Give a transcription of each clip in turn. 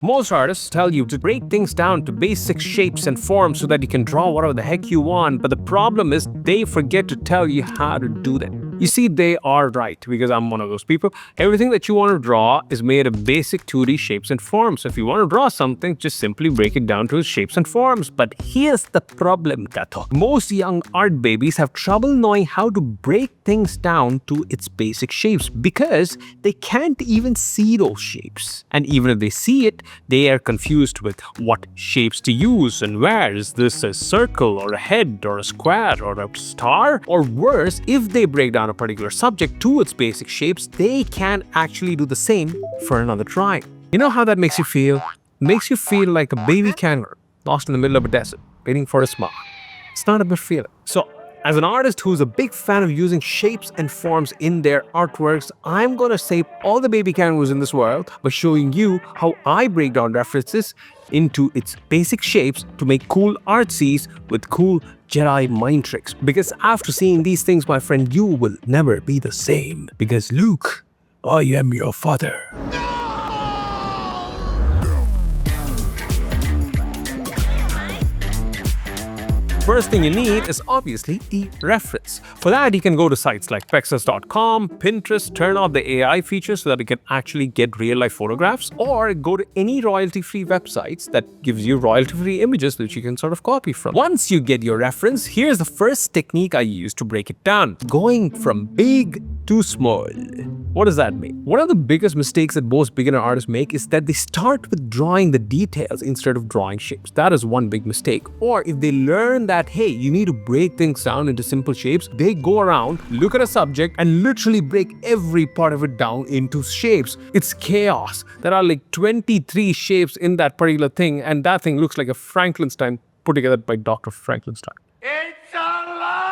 Most artists tell you to break things down to basic shapes and forms so that you can draw whatever the heck you want, but the problem is they forget to tell you how to do that. You see, they are right, because I'm one of those people. Everything that you want to draw is made of basic 2D shapes and forms. So if you want to draw something, just simply break it down to its shapes and forms. But here's the problem, Kato. Most young art babies have trouble knowing how to break things down to its basic shapes because they can't even see those shapes. And even if they see it, they are confused with what shapes to use and where. Is this a circle or a head or a square or a star? Or worse, if they break down a particular subject to its basic shapes, they can actually do the same for another try. You know how that makes you feel? It makes you feel like a baby kangaroo lost in the middle of a desert, waiting for a smile. It's not a good feeling. So, as an artist who's a big fan of using shapes and forms in their artworks, I'm gonna save all the baby kangaroos in this world by showing you how I break down references into its basic shapes to make cool artsies with cool Jedi mind tricks. Because after seeing these things, my friend, you will never be the same. Because Luke, I am your father. First thing you need is obviously the reference. For that, you can go to sites like Pexels.com, Pinterest, turn off the AI feature so that you can actually get real-life photographs, or go to any royalty-free websites that gives you royalty-free images which you can sort of copy from. Once you get your reference, here's the first technique I use to break it down. Going from big to small. What does that mean? One of the biggest mistakes that most beginner artists make is that they start with drawing the details instead of drawing shapes. That is one big mistake. Or if they learn that, hey, you need to break things down into simple shapes, they go around, look at a subject, and literally break every part of it down into shapes. It's chaos. There are like 23 shapes in that particular thing, and that thing looks like a Frankenstein put together by Dr. Frankenstein. It's alive!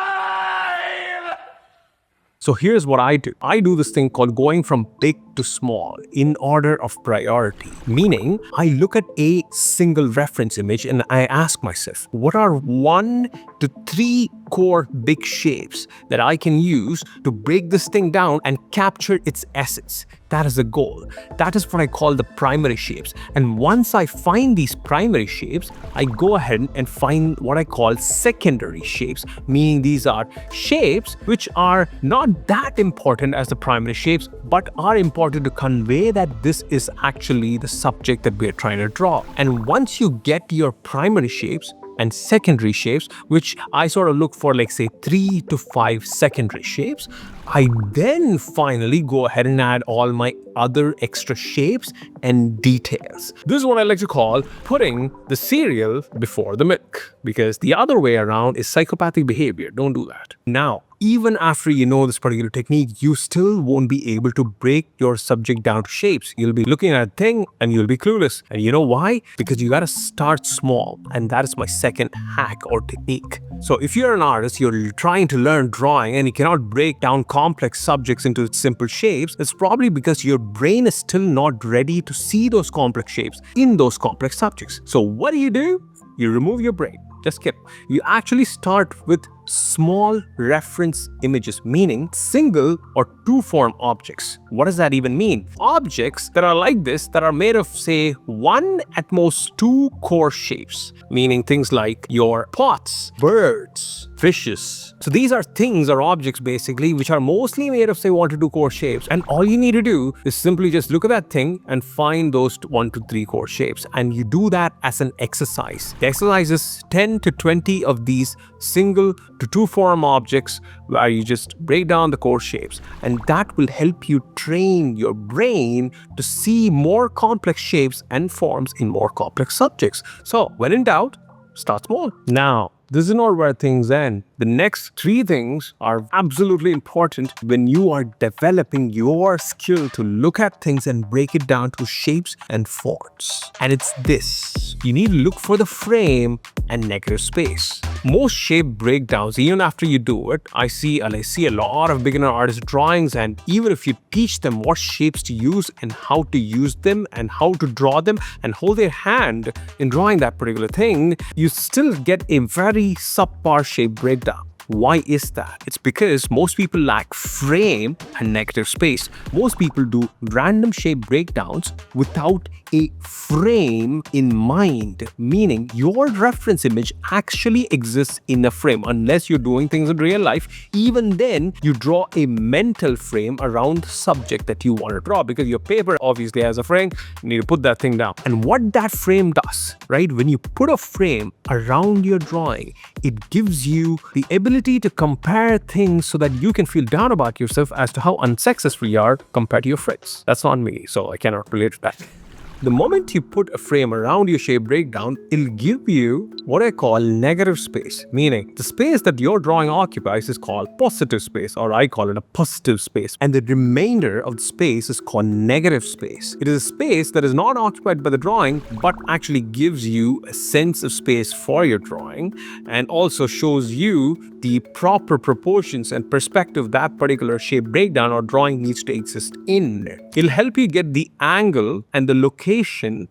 So here's what I do. I do this thing called going from big to small in order of priority. Meaning, I look at a single reference image and I ask myself, what are 1 to 3 core big shapes that I can use to break this thing down and capture its essence? That is the goal. That is what I call the primary shapes. And once I find these primary shapes, I go ahead and find what I call secondary shapes, meaning these are shapes which are not that important as the primary shapes, but are important to convey that this is actually the subject that we're trying to draw. And once you get your primary shapes and secondary shapes, which I sort of look for, like say 3 to 5 secondary shapes, I then finally go ahead and add all my other extra shapes and details. This is what I like to call putting the cereal before the milk, because the other way around is psychopathic behavior. Don't do that. Now, even after you know this particular technique, you still won't be able to break your subject down to shapes. You'll be looking at a thing and you'll be clueless. And you know why? Because you gotta start small. And that is my second hack or technique. So if you're an artist, you're trying to learn drawing and you cannot break down complex subjects into simple shapes, it's probably because your brain is still not ready to see those complex shapes in those complex subjects. So what do? You remove your brain. Just kidding. You actually start with small reference images, meaning single or two form objects. What does that even mean? Objects that are like this, that are made of, say, 1 at most 2 core shapes, meaning things like your pots, birds, fishes. So these are things or objects basically which are mostly made of, say, 1 to 2 core shapes. And all you need to do is simply just look at that thing and find those 1 to 3 core shapes. And you do that as an exercise. The exercise is 10 to 20 of these single to 2 form objects where you just break down the core shapes, and that will help you train your brain to see more complex shapes and forms in more complex subjects. So when in doubt, start small. Now, this is not where things end. The next 3 things are absolutely important when you are developing your skill to look at things and break it down to shapes and forms. And it's this. You need to look for the frame and negative space. Most shape breakdowns, even after you do it, I see a lot of beginner artist drawings, and even if you teach them what shapes to use and how to use them and how to draw them and hold their hand in drawing that particular thing, you still get a very subpar shape breakdown. Why is that? It's because most people lack frame and negative space. Most people do random shape breakdowns without a frame in mind, meaning your reference image actually exists in a frame. Unless you're doing things in real life, even then you draw a mental frame around the subject that you want to draw, because your paper obviously has a frame. You need to put that thing down. And what that frame does, right, when you put a frame around your drawing, it gives you the ability to compare things so that you can feel down about yourself as to how unsuccessful you are compared to your friends. That's not me, so I cannot relate to that. The moment you put a frame around your shape breakdown, it'll give you what I call negative space, meaning the space that your drawing occupies is called positive space, or I call it a positive space, and the remainder of the space is called negative space. It is a space that is not occupied by the drawing, but actually gives you a sense of space for your drawing, and also shows you the proper proportions and perspective that particular shape breakdown or drawing needs to exist in. It'll help you get the angle and the location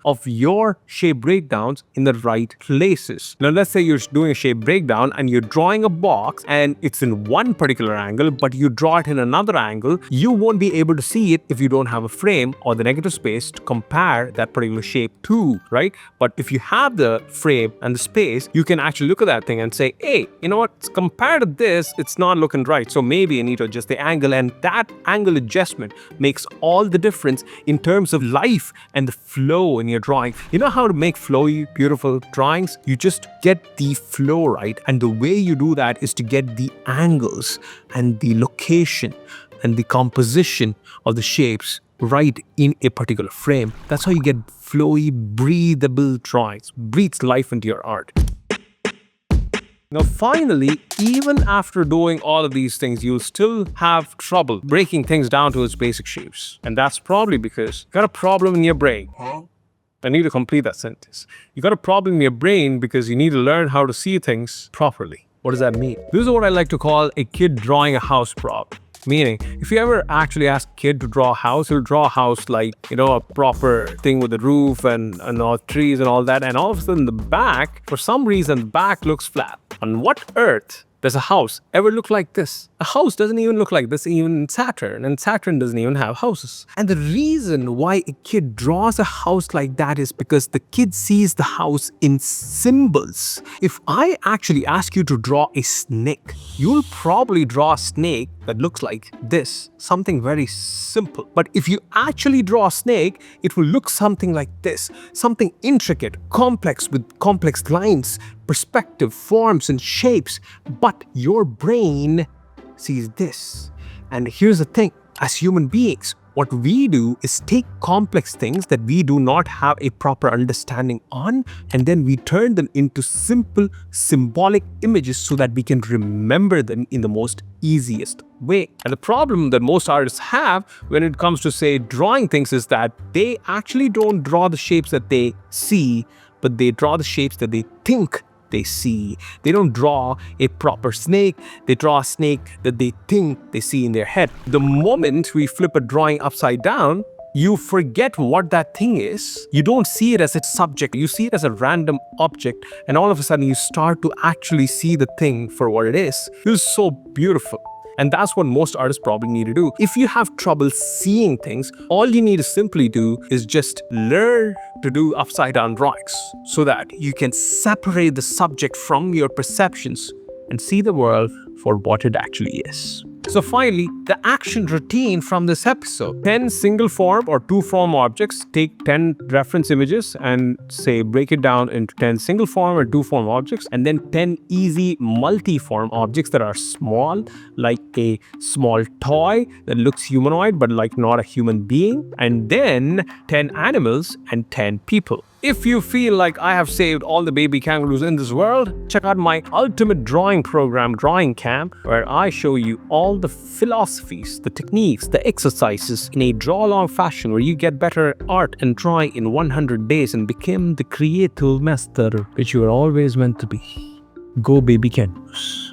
of your shape breakdowns in the right places. Now, let's say you're doing a shape breakdown and you're drawing a box and it's in one particular angle, but you draw it in another angle. You won't be able to see it if you don't have a frame or the negative space to compare that particular shape to, right? But if you have the frame and the space, you can actually look at that thing and say, hey, you know what? Compared to this, it's not looking right. So maybe I need to adjust the angle, and that angle adjustment makes all the difference in terms of life and the flow in your drawing. You know how to make flowy, beautiful drawings? You just get the flow right, and the way you do that is to get the angles and the location and the composition of the shapes right in a particular frame. That's how you get flowy, breathable drawings. Breathes life into your art. Now, finally, even after doing all of these things, you'll still have trouble breaking things down to its basic shapes. And that's probably because you got a problem in your brain. I need to complete that sentence. You got a problem in your brain because you need to learn how to see things properly. What does that mean? This is what I like to call a kid drawing a house problem. Meaning, if you ever actually ask a kid to draw a house, he'll draw a house like, a proper thing with the roof and all trees and all that. And all of a sudden, the back, for some reason, the back looks flat. On what earth does a house ever look like this? A house doesn't even look like this even in Saturn, and Saturn doesn't even have houses. And the reason why a kid draws a house like that is because the kid sees the house in symbols. If I actually ask you to draw a snake, you'll probably draw a snake that looks like this, something very simple. But if you actually draw a snake, it will look something like this, something intricate, complex, with complex lines, perspective, forms, and shapes. But your brain sees this. And here's the thing, as human beings, what we do is take complex things that we do not have a proper understanding on, and then we turn them into simple, symbolic images so that we can remember them in the most easiest way. And the problem that most artists have when it comes to, say, drawing things is that they actually don't draw the shapes that they see, but they draw the shapes that they think they see. They don't draw a proper snake, they draw a snake that they think they see in their head. The moment we flip a drawing upside down, you forget what that thing is. You don't see it as a subject, you see it as a random object, and all of a sudden you start to actually see the thing for what it is. This is so beautiful. And that's what most artists probably need to do. If you have trouble seeing things, all you need to simply do is just learn to do upside down drawings so that you can separate the subject from your perceptions and see the world for what it actually is. So finally, the action routine from this episode. 10 single form or two form objects. Take 10 reference images and say break it down into 10 single form or two form objects, and then 10 easy multi-form objects that are small, like a small toy that looks humanoid but like not a human being, and then 10 animals and 10 people. If you feel like I have saved all the baby kangaroos in this world, check out my ultimate drawing program, Drawing Camp, where I show you all the philosophies, the techniques, the exercises in a draw-along fashion where you get better art and drawing in 100 days and become the creative master which you are always meant to be. Go baby kangaroos.